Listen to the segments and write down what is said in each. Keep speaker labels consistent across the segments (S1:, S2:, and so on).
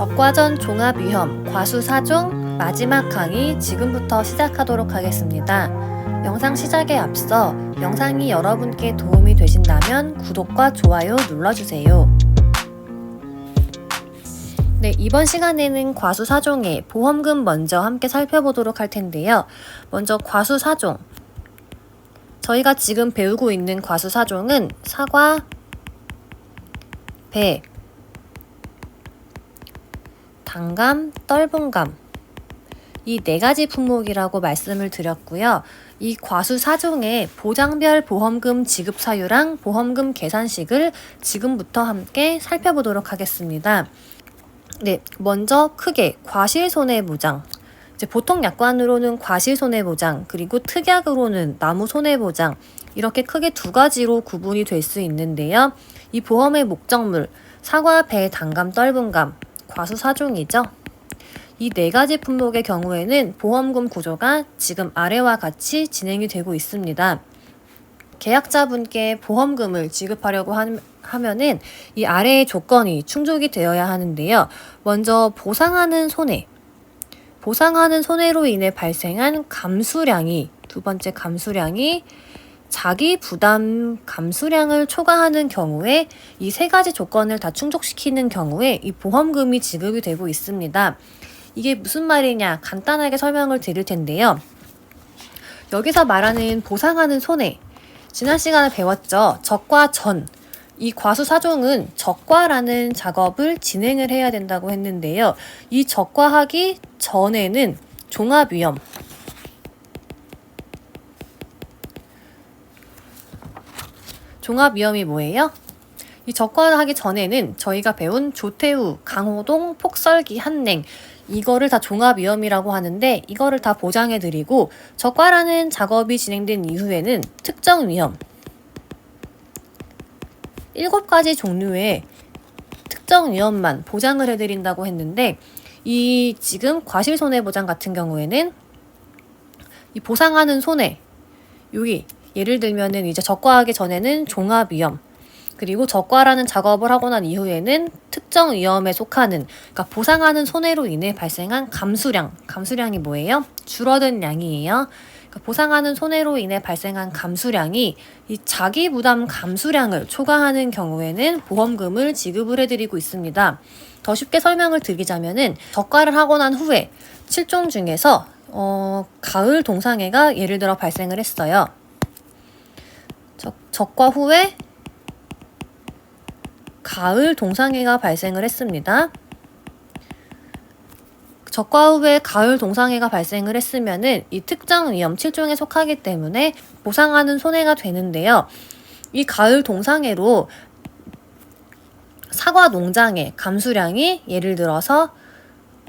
S1: 적과전 종합위험 과수사종 마지막 강의 지금부터 시작하도록 하겠습니다. 영상 시작에 앞서 영상이 여러분께 도움이 되신다면 구독과 좋아요 눌러주세요. 네, 이번 시간에는 과수사종의 보험금 먼저 함께 살펴보도록 할 텐데요. 먼저 과수사종. 저희가 지금 배우고 있는 과수사종은 사과, 배, 단감, 떫은감 이 네 가지 품목이라고 말씀을 드렸고요. 이 과수사종의 보장별 보험금 지급 사유랑 보험금 계산식을 지금부터 함께 살펴보도록 하겠습니다. 네, 먼저 크게 과실손해보장, 이제 보통 약관으로는 과실손해보장, 그리고 특약으로는 나무손해보장 이렇게 크게 두 가지로 구분이 될 수 있는데요. 이 보험의 목적물, 사과, 배, 단감, 떫은감, 과수사종이죠. 이 네 가지 품목의 경우에는 보험금 구조가 지금 아래와 같이 진행이 되고 있습니다. 계약자분께 보험금을 지급하려고 하면은 이 아래의 조건이 충족이 되어야 하는데요. 먼저 보상하는 손해로 인해 발생한 감수량이, 두 번째 감수량이 자기 부담 감수량을 초과하는 경우에 이 세 가지 조건을 다 충족시키는 경우에 이 보험금이 지급이 되고 있습니다. 이게 무슨 말이냐 간단하게 설명을 드릴 텐데요. 여기서 말하는 보상하는 손해, 지난 시간에 배웠죠. 적과 전. 이 과수사종은 적과라는 작업을 진행을 해야 된다고 했는데요. 이 적과하기 전에는 종합위험, 종합위험이 뭐예요? 이 적과하기 전에는 저희가 배운 조태우, 강호동, 폭설기, 한냉 이거를 다 종합위험이라고 하는데 이거를 다 보장해드리고 적과라는 작업이 진행된 이후에는 특정위험 7가지 종류의 특정위험만 보장을 해드린다고 했는데 이 지금 과실손해보장 같은 경우에는 이 보상하는 손해 여기 예를 들면은 이제 적과하기 전에는 종합위험 그리고 적과라는 작업을 하고 난 이후에는 특정 위험에 속하는, 그러니까 보상하는 손해로 인해 발생한 감수량이 뭐예요? 줄어든 양이에요. 그러니까 보상하는 손해로 인해 발생한 감수량이 이 자기 부담 감수량을 초과하는 경우에는 보험금을 지급을 해드리고 있습니다. 더 쉽게 설명을 드리자면은 적과를 하고 난 후에 7종 중에서 가을 동상해가 예를 들어 발생을 했어요. 적과 후에 가을 동상해가 발생을 했습니다. 적과 후에 가을 동상해가 발생을 했으면은 이 특정 위험 7종에 속하기 때문에 보상하는 손해가 되는데요. 이 가을 동상해로 사과 농장의 감수량이 예를 들어서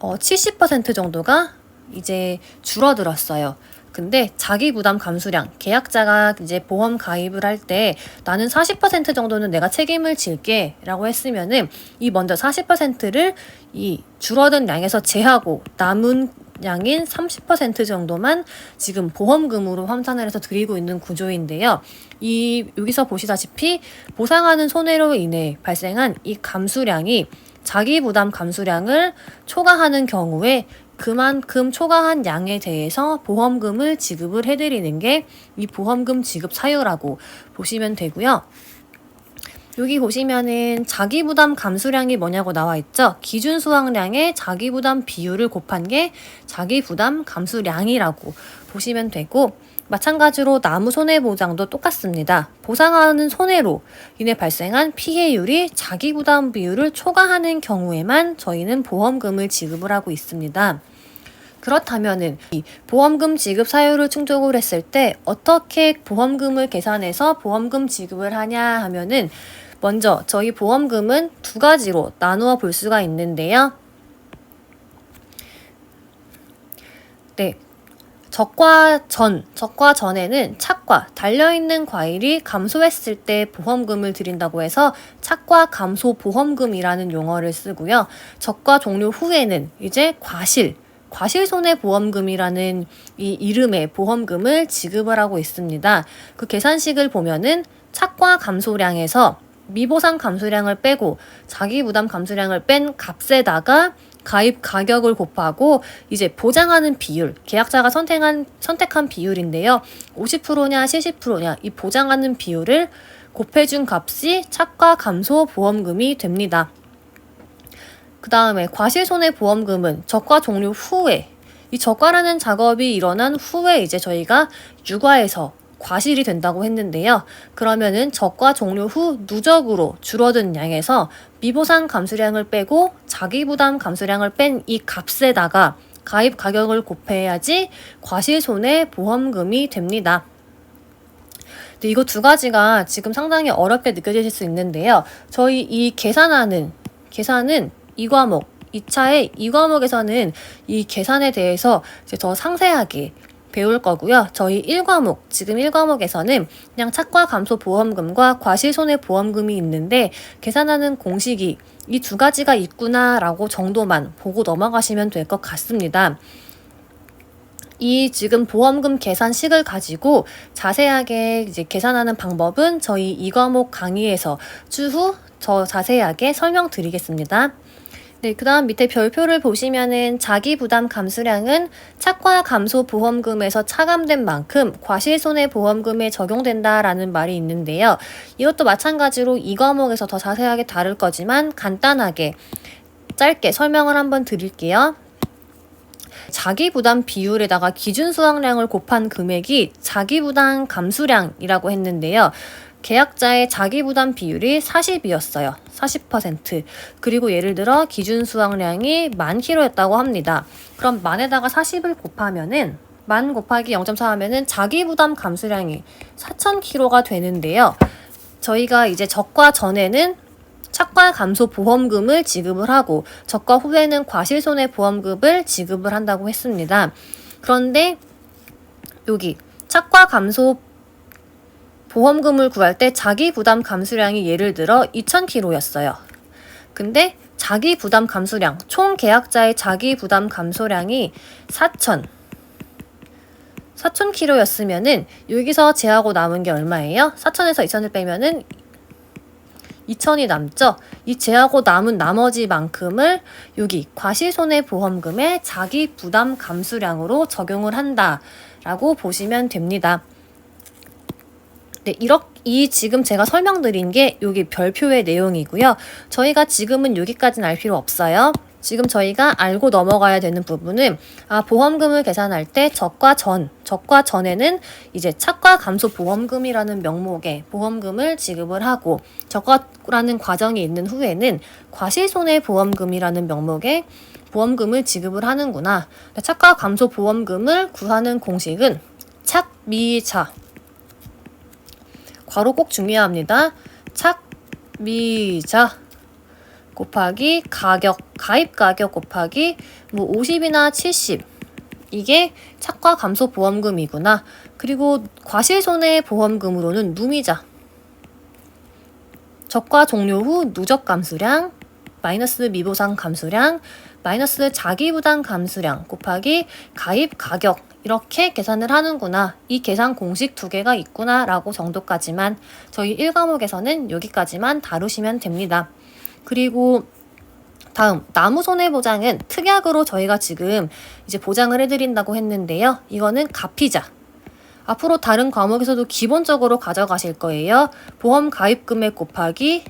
S1: 70% 정도가 이제 줄어들었어요. 근데 자기 부담 감수량, 계약자가 이제 보험 가입을 할 때 나는 40% 정도는 내가 책임을 질게 라고 했으면은 이 먼저 40%를 이 줄어든 양에서 제하고 남은 양인 30% 정도만 지금 보험금으로 환산을 해서 드리고 있는 구조인데요. 여기서 보시다시피 보상하는 손해로 인해 발생한 이 감수량이 자기 부담 감수량을 초과하는 경우에 그만큼 초과한 양에 대해서 보험금을 지급을 해드리는 게 이 보험금 지급 사유라고 보시면 되고요. 여기 보시면은 자기부담 감수량이 뭐냐고 나와 있죠. 기준 수확량의 자기부담 비율을 곱한 게 자기부담 감수량이라고 보시면 되고 마찬가지로 나무 손해보장도 똑같습니다. 보상하는 손해로 인해 발생한 피해율이 자기부담 비율을 초과하는 경우에만 저희는 보험금을 지급을 하고 있습니다. 그렇다면은 이 보험금 지급 사유를 충족을 했을 때 어떻게 보험금을 계산해서 보험금 지급을 하냐 하면은 먼저 저희 보험금은 두 가지로 나누어 볼 수가 있는데요. 네. 적과 전에는 착과 달려있는 과일이 감소했을 때 보험금을 드린다고 해서 착과 감소 보험금이라는 용어를 쓰고요. 적과 종료 후에는 이제 과실손해보험금이라는 이 이름의 보험금을 지급을 하고 있습니다. 그 계산식을 보면은 착과 감소량에서 미보상 감수량을 빼고 자기 부담 감수량을 뺀 값에다가 가입 가격을 곱하고 이제 보장하는 비율, 계약자가 선택한 비율인데요. 50%냐 70%냐 이 보장하는 비율을 곱해준 값이 착과 감소 보험금이 됩니다. 그 다음에 과실손해보험금은 적과 종료 후에, 이 적과라는 작업이 일어난 후에 이제 저희가 육아에서 과실이 된다고 했는데요. 그러면은 적과 종료 후 누적으로 줄어든 양에서 미보상 감수량을 빼고 자기부담 감수량을 뺀 이 값에다가 가입 가격을 곱해야지 과실손해보험금이 됩니다. 근데 이거 두 가지가 지금 상당히 어렵게 느껴지실 수 있는데요. 저희 이 계산은 2과목, 2차의 2과목에서는 이 계산에 대해서 이제 더 상세하게 배울 거고요. 저희 1과목, 지금 1과목에서는 그냥 착과 감소 보험금과 과실손해보험금이 있는데 계산하는 공식이 이 두 가지가 있구나라고 정도만 보고 넘어가시면 될 것 같습니다. 이 지금 보험금 계산식을 가지고 자세하게 이제 계산하는 방법은 저희 2과목 강의에서 추후 더 자세하게 설명드리겠습니다. 네, 그 다음 밑에 별표를 보시면은 자기 부담 감수량은 착과 감소 보험금에서 차감된 만큼 과실손해보험금에 적용된다라는 말이 있는데요. 이것도 마찬가지로 이 과목에서 더 자세하게 다룰 거지만 간단하게 짧게 설명을 한번 드릴게요. 자기 부담 비율에다가 기준 수확량을 곱한 금액이 자기 부담 감수량이라고 했는데요. 계약자의 자기 부담 비율이 40이었어요. 40%. 그리고 예를 들어 기준 수확량이 10,000kg였다고 합니다. 그럼 만에다가 40을 곱하면은 만 곱하기 0.4 하면은 자기 부담 감수량이 4,000kg가 되는데요. 저희가 이제 적과 전에는 착과 감소 보험금을 지급을 하고 적과 후에는 과실손해보험금을 지급을 한다고 했습니다. 그런데 여기 착과 감소 보험금을 구할 때 자기 부담 감수량이 예를 들어 2,000kg였어요. 근데 자기 부담 감수량, 총 계약자의 자기 부담 감소량이 4,000kg였으면은 여기서 제하고 남은 게 얼마예요? 4,000에서 2,000을 빼면은 2,000이 남죠? 이 제하고 남은 나머지 만큼을 여기 과실손해보험금의 자기 부담 감수량으로 적용을 한다라고 보시면 됩니다. 네, 이 지금 제가 설명드린 게 여기 별표의 내용이고요. 저희가 지금은 여기까지는 알 필요 없어요. 지금 저희가 알고 넘어가야 되는 부분은 보험금을 계산할 때 적과 전에는 이제 착과 감소 보험금이라는 명목의 보험금을 지급을 하고 적과라는 과정이 있는 후에는 과실손해보험금이라는 명목의 보험금을 지급을 하는구나. 착과 감소 보험금을 구하는 공식은 착미자 괄호 꼭 중요합니다. 착미자 곱하기 가격, 가입 가격 곱하기 50이나 70 이게 착과 감소 보험금이구나. 그리고 과실손해보험금으로는 누미자 적과 종료 후 누적 감수량 마이너스 미보상 감수량 마이너스 자기부담 감수량 곱하기 가입 가격 이렇게 계산을 하는구나. 이 계산 공식 두 개가 있구나 라고 정도까지만 저희 1과목에서는 여기까지만 다루시면 됩니다. 그리고 다음 나무손해보장은 특약으로 저희가 지금 이제 보장을 해드린다고 했는데요. 이거는 가피자. 앞으로 다른 과목에서도 기본적으로 가져가실 거예요. 보험 가입 금액 곱하기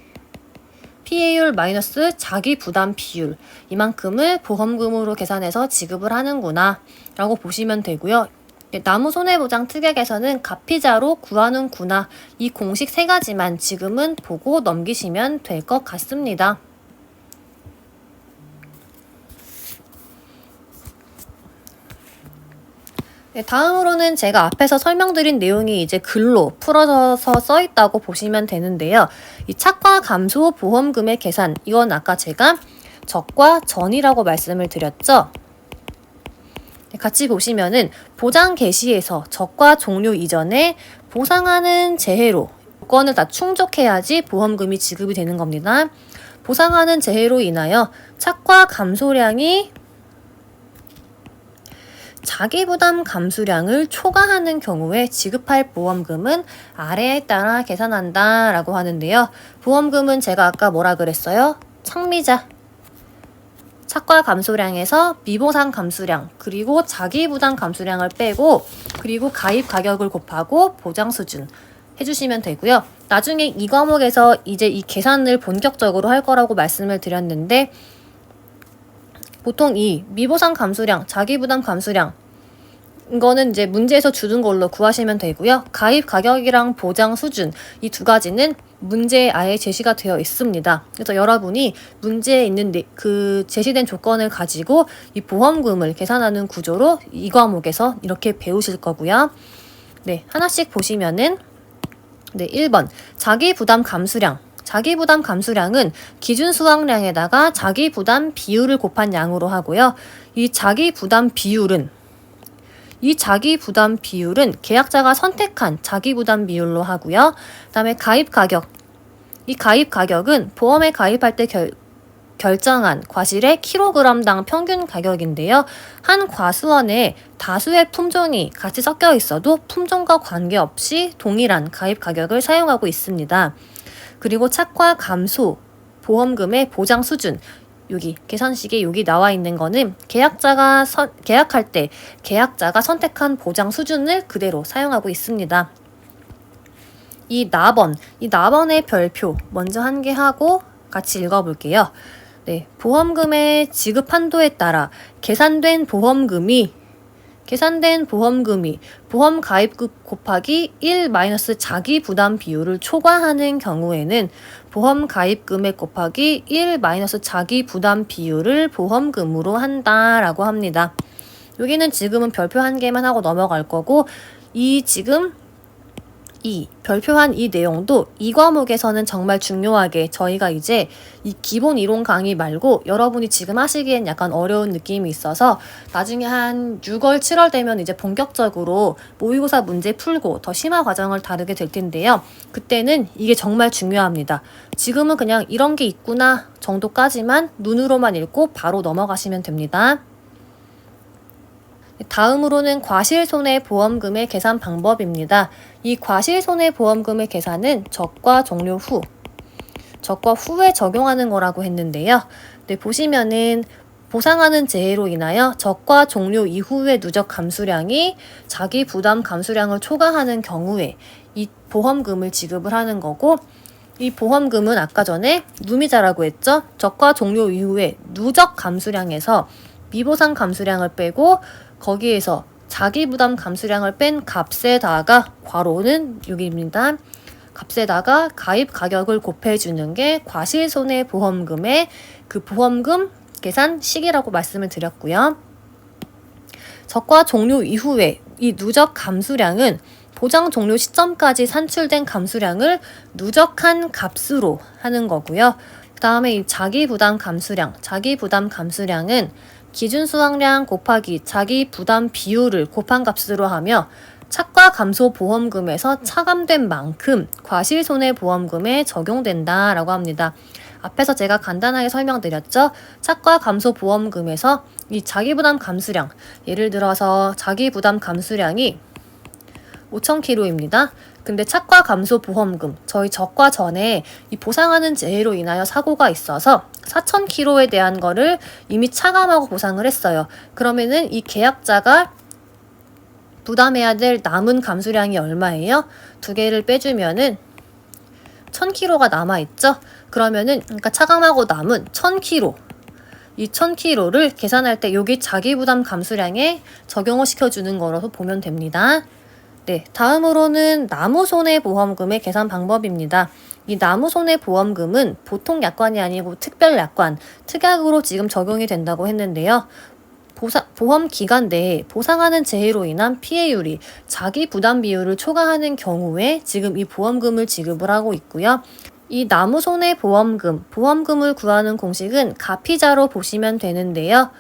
S1: 피해율 마이너스 자기 부담 비율 이만큼을 보험금으로 계산해서 지급을 하는구나 라고 보시면 되고요. 나무손해보장 특약에서는 가피자로 구하는구나 이 공식 세 가지만 지금은 보고 넘기시면 될 것 같습니다. 네, 다음으로는 제가 앞에서 설명드린 내용이 이제 글로 풀어져서 써 있다고 보시면 되는데요. 이 착과 감소 보험금의 계산, 이건 아까 제가 적과 전이라고 말씀을 드렸죠. 네, 같이 보시면은 보장 개시에서 적과 종료 이전에 보상하는 재해로 요건을 다 충족해야지 보험금이 지급이 되는 겁니다. 보상하는 재해로 인하여 착과 감소량이 자기부담 감수량을 초과하는 경우에 지급할 보험금은 아래에 따라 계산한다 라고 하는데요. 보험금은 제가 아까 뭐라 그랬어요? 창미자, 착과 감소량에서 미보상 감수량, 그리고 자기부담 감수량을 빼고, 그리고 가입 가격을 곱하고 보장 수준 해주시면 되고요. 나중에 이 과목에서 이제 이 계산을 본격적으로 할 거라고 말씀을 드렸는데, 보통 이 미보상 감수량, 자기부담 감수량, 이거는 이제 문제에서 주는 걸로 구하시면 되고요. 가입 가격이랑 보장 수준, 이 두 가지는 문제에 아예 제시가 되어 있습니다. 그래서 여러분이 문제에 있는 그 제시된 조건을 가지고 이 보험금을 계산하는 구조로 이 과목에서 이렇게 배우실 거고요. 네, 하나씩 보시면은, 네, 1번 자기부담 감수량. 자기부담 감수량은 기준 수확량에다가 자기부담 비율을 곱한 양으로 하고요. 이 자기부담 비율은 계약자가 선택한 자기부담 비율로 하고요. 그 다음에 가입 가격. 이 가입 가격은 보험에 가입할 때 결정한 과실의 킬로그램당 평균 가격인데요. 한 과수원에 다수의 품종이 같이 섞여 있어도 품종과 관계없이 동일한 가입 가격을 사용하고 있습니다. 그리고 착과 감소, 보험금의 보장 수준, 여기 계산식에 여기 나와 있는 거는 계약할 때 계약자가 선택한 보장 수준을 그대로 사용하고 있습니다. 이 나번의 별표 먼저 한 개 하고 같이 읽어볼게요. 네, 보험금의 지급 한도에 따라 계산된 보험금이 보험 가입급 곱하기 1 자기 부담 비율을 초과하는 경우에는 보험 가입금액 곱하기 1 자기 부담 비율을 보험금으로 한다라고 합니다. 여기는 지금은 별표 한 개만 하고 넘어갈 거고, 이 별표한 이 내용도 이 과목에서는 정말 중요하게 저희가 이제 이 기본 이론 강의 말고 여러분이 지금 하시기엔 약간 어려운 느낌이 있어서 나중에 한 6월, 7월 되면 이제 본격적으로 모의고사 문제 풀고 더 심화 과정을 다루게 될 텐데요. 그때는 이게 정말 중요합니다. 지금은 그냥 이런 게 있구나 정도까지만 눈으로만 읽고 바로 넘어가시면 됩니다. 다음으로는 과실손해보험금의 계산 방법입니다. 이 과실손해보험금의 계산은 적과 종료 후에 적용하는 거라고 했는데요. 네, 보시면은 보상하는 재해로 인하여 적과 종료 이후의 누적 감수량이 자기 부담 감수량을 초과하는 경우에 이 보험금을 지급을 하는 거고, 이 보험금은 아까 전에 누미자라고 했죠. 적과 종료 이후에 누적 감수량에서 미보상 감수량을 빼고 거기에서 자기부담 감수량을 뺀 값에다가 괄호는 여기입니다. 값에다가 가입 가격을 곱해주는 게 과실손해보험금의 그 보험금 계산 식이라고 말씀을 드렸고요. 적과 종료 이후에 이 누적 감수량은 보장 종료 시점까지 산출된 감수량을 누적한 값으로 하는 거고요. 그 다음에 이 자기부담 감수량은 기준 수확량 곱하기 자기 부담 비율을 곱한 값으로 하며 착과 감소 보험금에서 차감된 만큼 과실손해보험금에 적용된다라고 합니다. 앞에서 제가 간단하게 설명드렸죠. 착과 감소 보험금에서 이 자기부담 감수량, 예를 들어서 자기부담 감수량이 5,000km입니다. 근데 착과 감소 보험금, 저희 적과 전에 이 보상하는 재해로 인하여 사고가 있어서 4,000km에 대한 거를 이미 차감하고 보상을 했어요. 그러면은 이 계약자가 부담해야 될 남은 감수량이 얼마예요? 두 개를 빼주면은 1,000km가 남아있죠? 그러면은, 그러니까 차감하고 남은 1,000km. 이 1,000km를 계산할 때 여기 자기부담 감수량에 적용을 시켜주는 거라서 보면 됩니다. 네, 다음으로는 나무손해보험금의 계산 방법입니다. 이 나무손해보험금은 보통 약관이 아니고 특별약관, 특약으로 지금 적용이 된다고 했는데요. 보험 기간 내에 보상하는 재해로 인한 피해율이 자기 부담 비율을 초과하는 경우에 지금 이 보험금을 지급을 하고 있고요. 이 보험금을 구하는 공식은 가피자로 보시면 되는데요.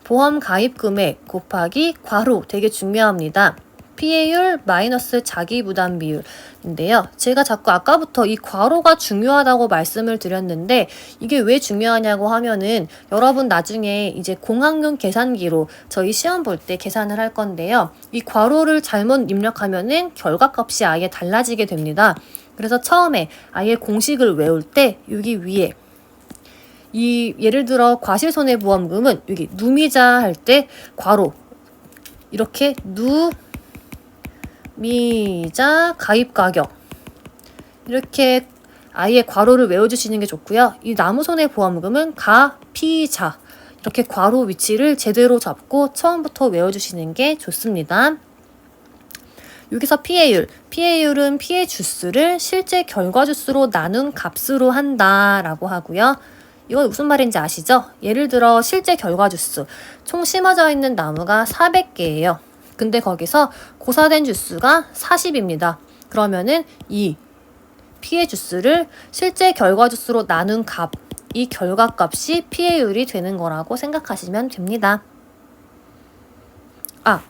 S1: 보험 가입 금액 곱하기 괄호 되게 중요합니다. 피해율 마이너스 자기부담 비율인데요. 제가 자꾸 아까부터 이 괄호가 중요하다고 말씀을 드렸는데 이게 왜 중요하냐고 하면은 여러분 나중에 이제 공학용 계산기로 저희 시험 볼 때 계산을 할 건데요. 이 괄호를 잘못 입력하면은 결과값이 아예 달라지게 됩니다. 그래서 처음에 아예 공식을 외울 때 여기 위에 이 예를 들어 과실손해보험금은 여기 누미자 할 때 괄호 이렇게 누미자 가입가격 이렇게 아예 괄호를 외워주시는 게 좋고요. 이 나무손해보험금은 가피자 이렇게 괄호 위치를 제대로 잡고 처음부터 외워주시는 게 좋습니다. 여기서 피해율은 피해 주수를 실제 결과 주수로 나눈 값으로 한다라고 하고요. 이건 무슨 말인지 아시죠? 예를 들어 실제 결과 주수 총 심어져 있는 나무가 400개예요. 근데 거기서 고사된 주수가 40입니다. 그러면은 이 피해 주수를 실제 결과 주수로 나눈 값, 이 결과값이 피해율이 되는 거라고 생각하시면 됩니다.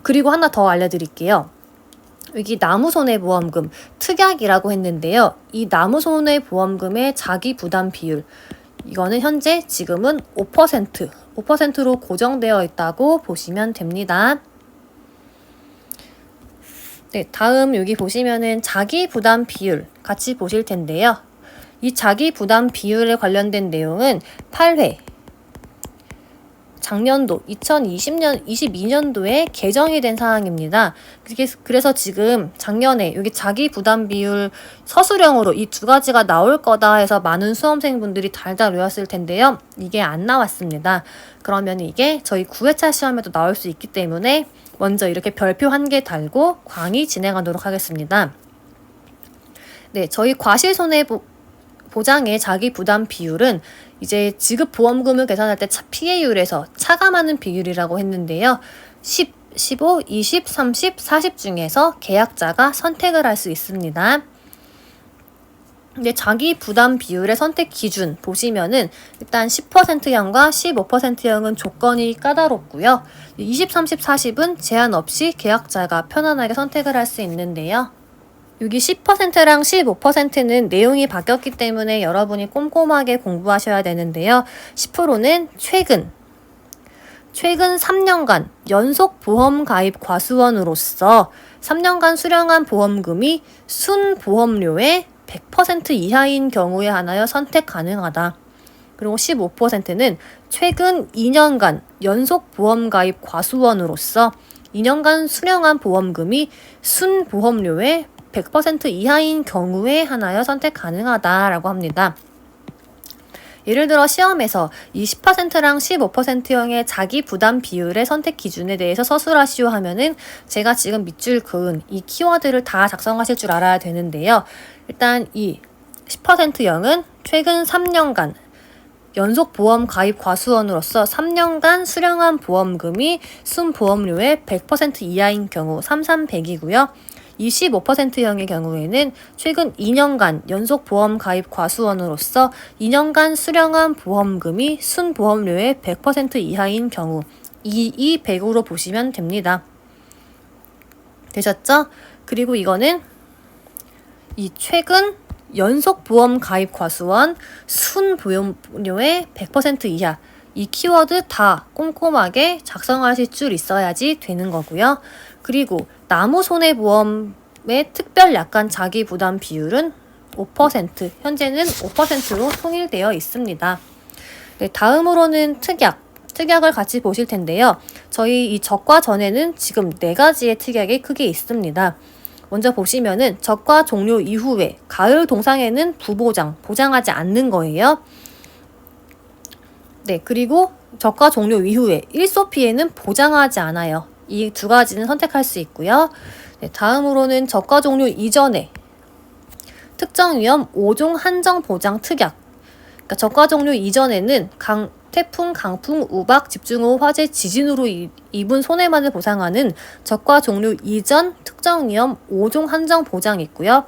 S1: 그리고 하나 더 알려드릴게요. 여기 나무손해보험금 특약이라고 했는데요. 이 나무손해보험금의 자기부담 비율 이거는 현재 지금은 5%로 고정되어 있다고 보시면 됩니다. 네, 다음 여기 보시면은 자기부담 비율 같이 보실 텐데요. 이 자기부담 비율에 관련된 내용은 8회 작년도 2022년도에 개정이 된 사항입니다. 그래서 지금 작년에 여기 자기부담 비율 서술형으로 이 두 가지가 나올 거다 해서 많은 수험생분들이 달달 외웠을 텐데요. 이게 안 나왔습니다. 그러면 이게 저희 9회차 시험에도 나올 수 있기 때문에 먼저 이렇게 별표 1개 달고 강의 진행하도록 하겠습니다. 네, 저희 과실손해보장의 자기부담 비율은 이제 지급보험금을 계산할 때 피해율에서 차감하는 비율이라고 했는데요. 10, 15, 20, 30, 40 중에서 계약자가 선택을 할 수 있습니다. 근데 자기부담 비율의 선택 기준 보시면은 일단 10%형과 15%형은 조건이 까다롭고요. 20, 30, 40은 제한 없이 계약자가 편안하게 선택을 할 수 있는데요. 여기 10%랑 15%는 내용이 바뀌었기 때문에 여러분이 꼼꼼하게 공부하셔야 되는데요. 10%는 최근 3년간 연속 보험 가입 과수원으로서 3년간 수령한 보험금이 순보험료의 100% 이하인 경우에 한하여 선택 가능하다. 그리고 15%는 최근 2년간 연속 보험 가입 과수원으로서 2년간 수령한 보험금이 순보험료의 100% 이하인 경우에 한하여 선택 가능하다라고 합니다. 예를 들어 시험에서 이 10%랑 15%형의 자기 부담 비율의 선택 기준에 대해서 서술하시오 하면은 제가 지금 밑줄 그은 이 키워드를 다 작성하실 줄 알아야 되는데요. 일단 이 10%형은 최근 3년간 연속 보험 가입 과수원으로서 3년간 수령한 보험금이 순보험료의 100% 이하인 경우 3300이고요. 이 15%형의 경우에는 최근 2년간 연속 보험 가입 과수원으로서 2년간 수령한 보험금이 순보험료의 100% 이하인 경우 2200으로 보시면 됩니다. 되셨죠? 그리고 이거는 이 최근 연속 보험 가입 과수원 순보험료의 100% 이하 이 키워드 다 꼼꼼하게 작성하실 줄 있어야지 되는 거고요. 그리고 나무손해보험의 특별 약관 자기부담 비율은 5%, 현재는 5%로 통일되어 있습니다. 네, 다음으로는 특약을 같이 보실 텐데요. 저희 이 적과 전에는 지금 4가지의 특약이 크게 있습니다. 먼저 보시면은 적과 종료 이후에 가을 동상에는 보장하지 않는 거예요. 네, 그리고 적과 종료 이후에 일소 피해는 보장하지 않아요. 이 2가지는 선택할 수 있고요. 네, 다음으로는 적과 종료 이전에 특정 위험 5종 한정 보장 특약. 그러니까 적과 종료 이전에는 태풍, 강풍, 우박, 집중호우, 화재, 지진으로 입은 손해만을 보상하는 적과 종료 이전 특정 위험 5종 한정 보장이 있고요.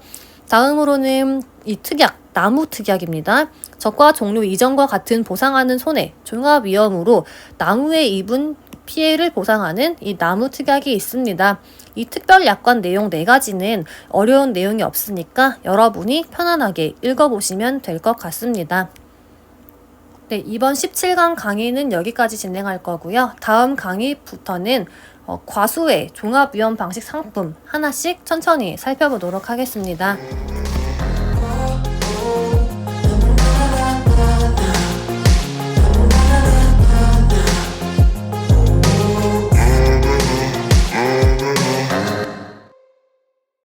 S1: 다음으로는 이 특약, 나무 특약입니다. 적과 종료 이전과 같은 보상하는 손해, 종합 위험으로 나무에 입은 피해를 보상하는 이 나무 특약이 있습니다. 이 특별 약관 내용 4가지는 어려운 내용이 없으니까 여러분이 편안하게 읽어보시면 될 것 같습니다. 네, 이번 17강 강의는 여기까지 진행할 거고요. 다음 강의부터는 과수의 종합위험 방식 상품 하나씩 천천히 살펴보도록 하겠습니다.